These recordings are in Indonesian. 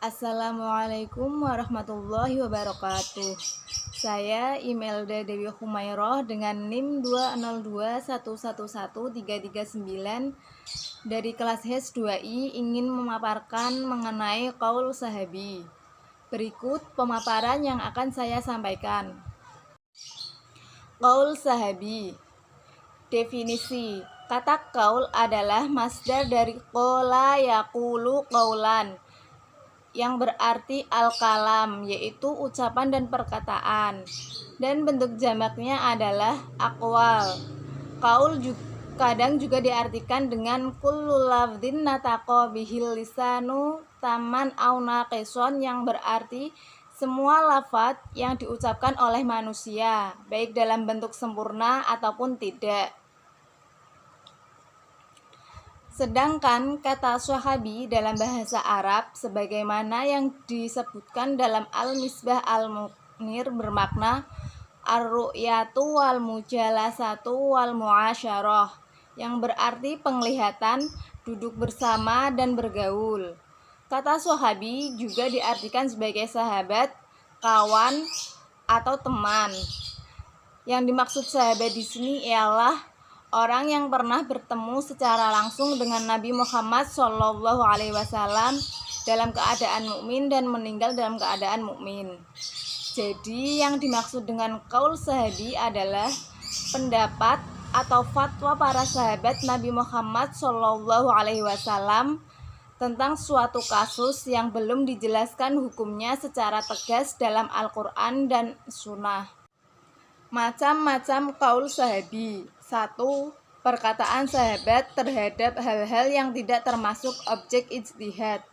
Assalamualaikum warahmatullahi wabarakatuh. Saya Imelda Dewi Humayroh dengan NIM 202111339 dari kelas HES 2I ingin memaparkan mengenai qaul sahabi. Berikut pemaparan yang akan saya sampaikan. Qaul sahabi. Definisi. Kata qaul adalah masdar dari qala yaqulu qaulan, yang berarti al-kalam, yaitu ucapan dan perkataan, dan bentuk jamaknya adalah aqwal. Qaul kadang juga diartikan dengan kullu lafdhin nataqa bihil lisanu taman au naqison, yang berarti semua lafaz yang diucapkan oleh manusia, baik dalam bentuk sempurna ataupun tidak. Sedangkan kata sahabi dalam bahasa Arab sebagaimana yang disebutkan dalam Al-Misbah Al-Munir bermakna ar-ru'yatu wal mujalasatu wal muasyarah, yang berarti penglihatan, duduk bersama dan bergaul. Kata sahabi juga diartikan sebagai sahabat, kawan, atau teman. Yang dimaksud sahabat di sini ialah orang yang pernah bertemu secara langsung dengan Nabi Muhammad SAW dalam keadaan mukmin dan meninggal dalam keadaan mukmin. Jadi yang dimaksud dengan qaul sahabi adalah pendapat atau fatwa para sahabat Nabi Muhammad SAW tentang suatu kasus yang belum dijelaskan hukumnya secara tegas dalam Al-Quran dan Sunnah. Macam-macam qaul sahabi. 1. Perkataan sahabat terhadap hal-hal yang tidak termasuk objek ijtihad.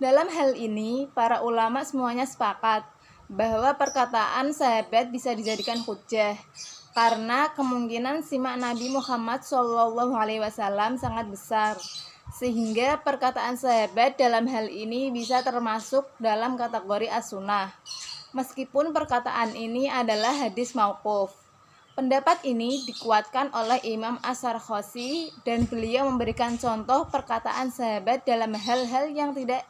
Dalam hal ini, para ulama semuanya sepakat bahwa perkataan sahabat bisa dijadikan hujjah karena kemungkinan simak Nabi Muhammad SAW sangat besar, sehingga perkataan sahabat dalam hal ini bisa termasuk dalam kategori as-sunnah, meskipun perkataan ini adalah hadis mauquf. Pendapat ini dikuatkan oleh Imam As-Sarkhosi dan beliau memberikan contoh perkataan sahabat dalam hal-hal yang tidak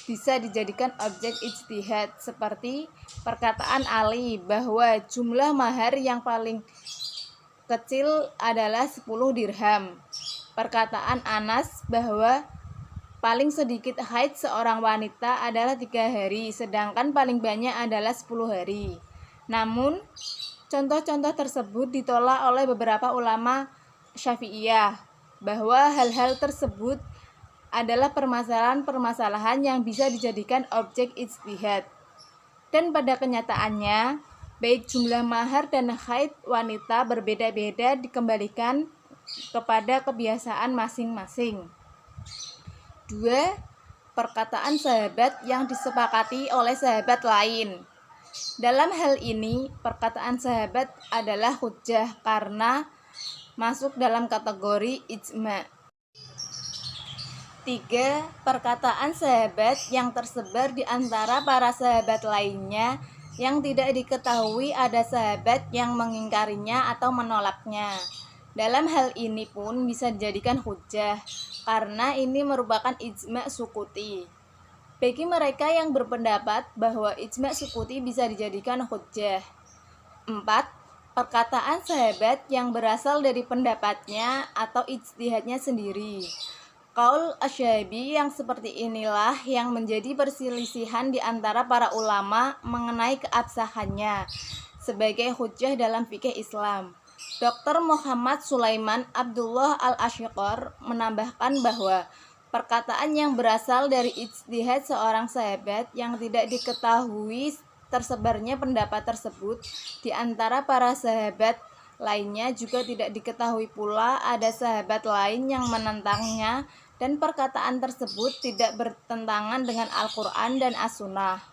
bisa dijadikan objek ijtihad, seperti perkataan Ali bahwa jumlah mahar yang paling kecil adalah 10 dirham. Perkataan Anas bahwa paling sedikit haid seorang wanita adalah 3 hari, sedangkan paling banyak adalah 10 hari. Namun, contoh-contoh tersebut ditolak oleh beberapa ulama Syafi'iyah bahwa hal-hal tersebut adalah permasalahan-permasalahan yang bisa dijadikan objek ijtihad. Dan pada kenyataannya, baik jumlah mahar dan haid wanita berbeda-beda dikembalikan kepada kebiasaan masing-masing. 2. Perkataan sahabat yang disepakati oleh sahabat lain. Dalam hal ini, perkataan sahabat adalah hujjah karena masuk dalam kategori ijma'. 3. Perkataan sahabat yang tersebar di antara para sahabat lainnya yang tidak diketahui ada sahabat yang mengingkarinya atau menolaknya. Dalam hal ini pun bisa dijadikan hujjah karena ini merupakan ijma' sukuti. Bagi mereka yang berpendapat bahwa ijma' sukuti bisa dijadikan hujjah. 4. Perkataan sahabat yang berasal dari pendapatnya atau ijtihadnya sendiri. Qaul asy-Syafi'i yang seperti inilah yang menjadi perselisihan di antara para ulama mengenai keabsahannya sebagai hujjah dalam fikih Islam. Dr. Muhammad Sulaiman Abdullah Al-Ashiqar menambahkan bahwa perkataan yang berasal dari ijtihad seorang sahabat yang tidak diketahui tersebarnya pendapat tersebut di antara para sahabat lainnya, juga tidak diketahui pula ada sahabat lain yang menentangnya, dan perkataan tersebut tidak bertentangan dengan Al-Quran dan As-Sunnah.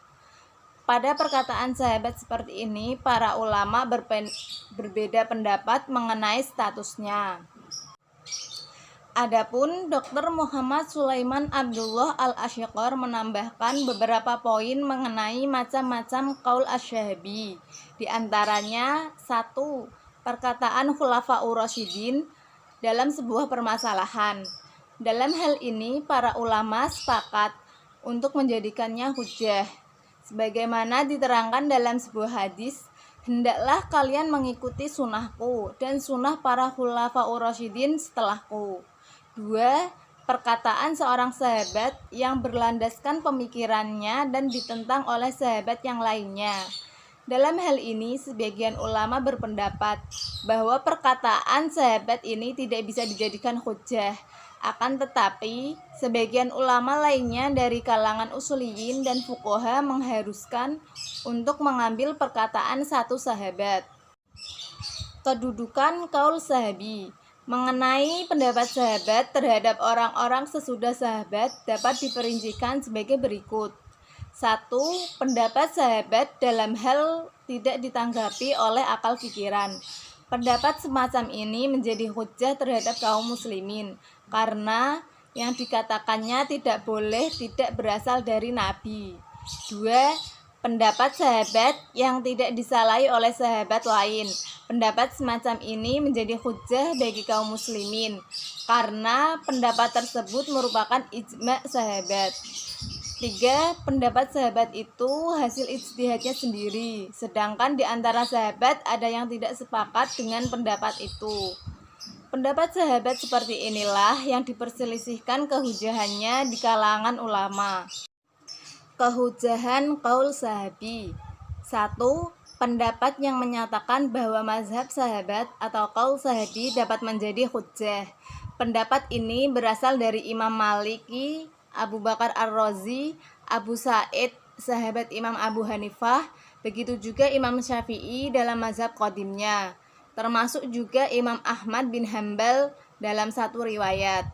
Pada perkataan sahabat seperti ini, para ulama berbeda pendapat mengenai statusnya. Adapun Dr. Muhammad Sulaiman Abdullah Al-Ashiqar menambahkan beberapa poin mengenai macam-macam qaul asy-Syafi'i. Di antaranya 1. Perkataan khulafaur rasyidin dalam sebuah permasalahan. Dalam hal ini para ulama sepakat untuk menjadikannya hujjah. Sebagaimana diterangkan dalam sebuah hadis, hendaklah kalian mengikuti sunnahku dan sunnah para khulafaur rasyidin setelahku. 2. Perkataan seorang sahabat yang berlandaskan pemikirannya dan ditentang oleh sahabat yang lainnya. Dalam hal ini, sebagian ulama berpendapat bahwa perkataan sahabat ini tidak bisa dijadikan hujjah. Akan tetapi, sebagian ulama lainnya dari kalangan usuliyin dan fuqaha mengharuskan untuk mengambil perkataan satu sahabat. Kedudukan kaul sahabi. Mengenai pendapat sahabat terhadap orang-orang sesudah sahabat dapat diperincikan sebagai berikut. 1. Pendapat sahabat dalam hal tidak ditanggapi oleh akal pikiran. Pendapat semacam ini menjadi hujjah terhadap kaum muslimin karena yang dikatakannya tidak boleh tidak berasal dari Nabi. 2. Pendapat sahabat yang tidak disalahi oleh sahabat lain. Pendapat semacam ini menjadi hujjah bagi kaum muslimin karena pendapat tersebut merupakan ijma' sahabat. 3. Pendapat sahabat itu hasil ijtihadnya sendiri, sedangkan di antara sahabat ada yang tidak sepakat dengan pendapat itu. Pendapat sahabat seperti inilah yang diperselisihkan kehujahannya di kalangan ulama. Kehujahan kaul sahabi. 1. Pendapat yang menyatakan bahwa mazhab sahabat atau kaul sahabi dapat menjadi hujjah. Pendapat ini berasal dari Imam Maliki, Abu Bakar Ar-Razi, Abu Sa'id, sahabat Imam Abu Hanifah, begitu juga Imam Syafi'i dalam mazhab qadimnya, termasuk juga Imam Ahmad bin Hambal dalam satu riwayat.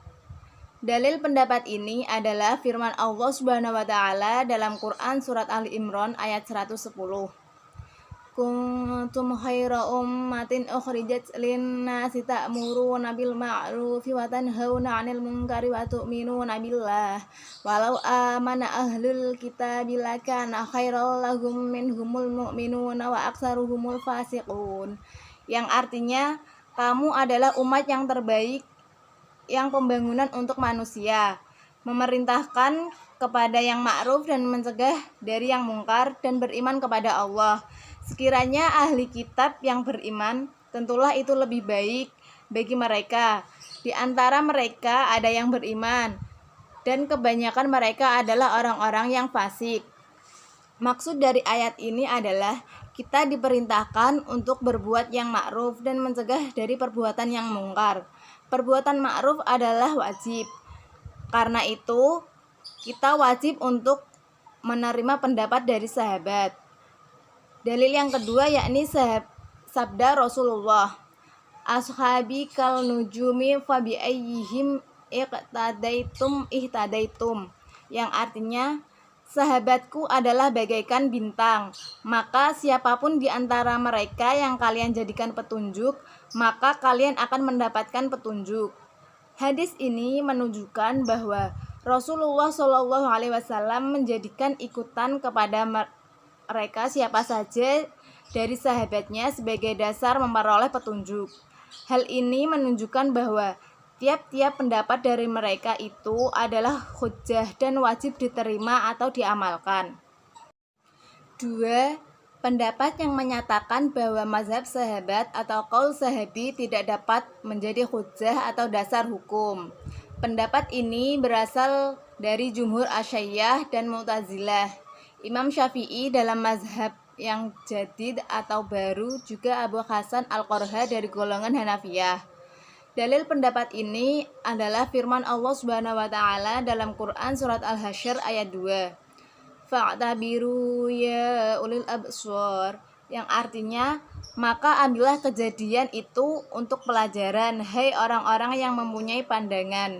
Dalil pendapat ini adalah firman Allah Subhanahu wa taala dalam Quran surat Ali Imran ayat 110. Kuntum khaira ummatin ukhrijat lin-nasi ta'muruna bil ma'rufi wa tanhauna 'anil munkari wa tu'minuna billah walau amana ahlul kitabi lakana khairal lahum minhumul mu'minuna wa aktsaruhumul fasiqun. Yang artinya, kamu adalah umat yang terbaik yang pembangunan untuk manusia, memerintahkan kepada yang ma'ruf dan mencegah dari yang mungkar dan beriman kepada Allah. Sekiranya ahli kitab yang beriman, tentulah itu lebih baik bagi mereka. Di antara mereka ada yang beriman, dan kebanyakan mereka adalah orang-orang yang fasik. Maksud dari ayat ini adalah kita diperintahkan untuk berbuat yang ma'ruf dan mencegah dari perbuatan yang mungkar. Perbuatan ma'ruf adalah wajib. Karena itu, kita wajib untuk menerima pendapat dari sahabat. Dalil yang kedua yakni sabda Rasulullah, ashabi kal nujumi fabi ayyihim ihtadaitum, yang artinya sahabatku adalah bagaikan bintang, maka siapapun di antara mereka yang kalian jadikan petunjuk, maka kalian akan mendapatkan petunjuk. Hadis ini menunjukkan bahwa Rasulullah SAW menjadikan ikutan kepada mereka siapa saja dari sahabatnya sebagai dasar memperoleh petunjuk. Hal ini menunjukkan bahwa tiap-tiap pendapat dari mereka itu adalah hujjah dan wajib diterima atau diamalkan. 2. Pendapat yang menyatakan bahwa mazhab sahabat atau qaul sahabi tidak dapat menjadi hujjah atau dasar hukum. Pendapat ini berasal dari jumhur Asy'ariyah dan Mu'tazilah. Imam Syafi'i dalam mazhab yang jadid atau baru, juga Abu Hasan Al-Qorha dari golongan Hanafiyah. Dalil pendapat ini adalah firman Allah Subhanahu wa taala dalam Quran surat Al-Hasyr ayat 2. Fa'tabiru ya ulil absar, yang artinya maka ambillah kejadian itu untuk pelajaran, hai orang-orang yang mempunyai pandangan.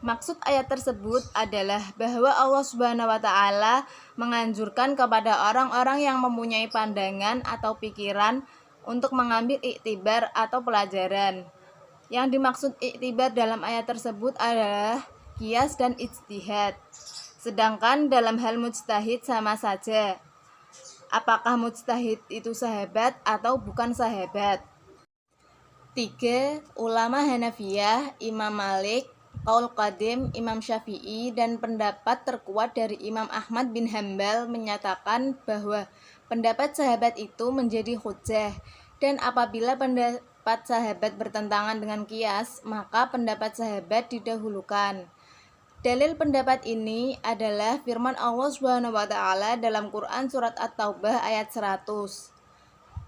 Maksud ayat tersebut adalah bahwa Allah Subhanahu wa taala menganjurkan kepada orang-orang yang mempunyai pandangan atau pikiran untuk mengambil iktibar atau pelajaran. Yang dimaksud iktibar dalam ayat tersebut adalah qiyas dan ijtihad. Sedangkan dalam hal mujtahid sama saja. Apakah mujtahid itu sahabat atau bukan sahabat? 3. Ulama Hanafiyah, Imam Malik, Qaul qadim Imam Syafi'i dan pendapat terkuat dari Imam Ahmad bin Hambal menyatakan bahwa pendapat sahabat itu menjadi hujjah, dan apabila pendapat sahabat bertentangan dengan qiyas, maka pendapat sahabat didahulukan. Dalil pendapat ini adalah firman Allah Subhanahu wa taala dalam Quran surat At-Taubah ayat 100.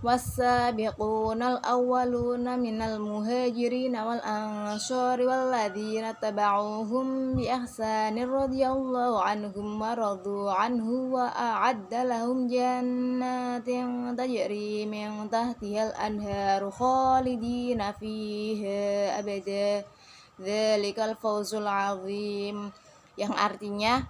Was-sabiqunal awwaluna minal muhajirin wal ansari walladzina tabauhum bi ihsanin radhiyallahu anhum wa radu anhu wa a'adda lahum jannatin tajri min tahtihal anharu khalidina fiha abada dzalikal fawzul azim, yang artinya,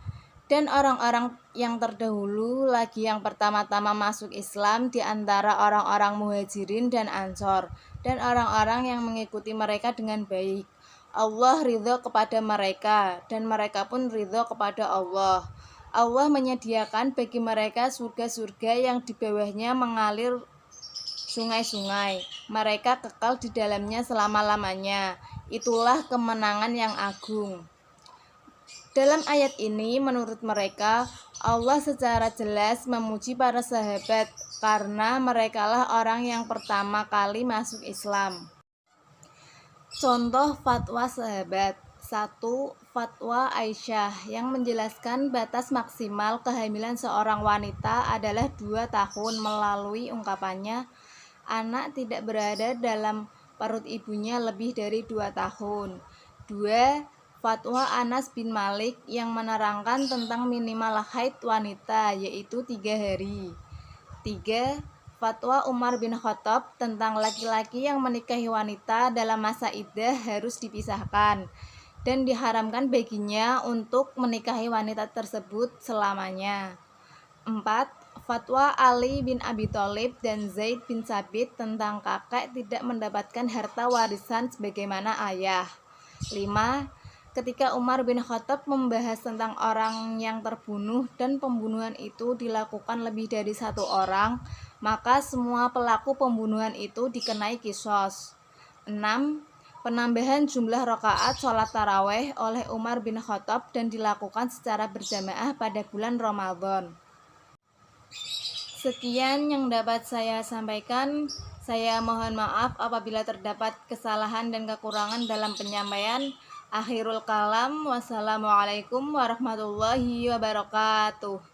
dan orang-orang yang terdahulu lagi yang pertama-tama masuk Islam di antara orang-orang muhajirin dan ansor, dan orang-orang yang mengikuti mereka dengan baik. Allah ridho kepada mereka, dan mereka pun ridho kepada Allah. Allah menyediakan bagi mereka surga-surga yang di bawahnya mengalir sungai-sungai. Mereka kekal di dalamnya selama-lamanya. Itulah kemenangan yang agung. Dalam ayat ini, menurut mereka, Allah secara jelas memuji para sahabat karena merekalah orang yang pertama kali masuk Islam. Contoh fatwa sahabat. 1. Fatwa Aisyah yang menjelaskan batas maksimal kehamilan seorang wanita adalah 2 tahun melalui ungkapannya, anak tidak berada dalam perut ibunya lebih dari 2 tahun. 2. Fatwa Anas bin Malik yang menerangkan tentang minimal haid wanita, yaitu 3 hari. 3. Fatwa Umar bin Khattab tentang laki-laki yang menikahi wanita dalam masa iddah harus dipisahkan dan diharamkan baginya untuk menikahi wanita tersebut selamanya. 4. Fatwa Ali bin Abi Thalib dan Zaid bin Sabit tentang kakek tidak mendapatkan harta warisan sebagaimana ayah. 5. Ketika Umar bin Khattab membahas tentang orang yang terbunuh dan pembunuhan itu dilakukan lebih dari 1 orang, maka semua pelaku pembunuhan itu dikenai qisas. 6. Penambahan jumlah rakaat sholat taraweh oleh Umar bin Khattab dan dilakukan secara berjamaah pada bulan Ramadan. Sekian yang dapat saya sampaikan. Saya mohon maaf apabila terdapat kesalahan dan kekurangan dalam penyampaian. Akhirul kalam, wassalamualaikum warahmatullahi wabarakatuh.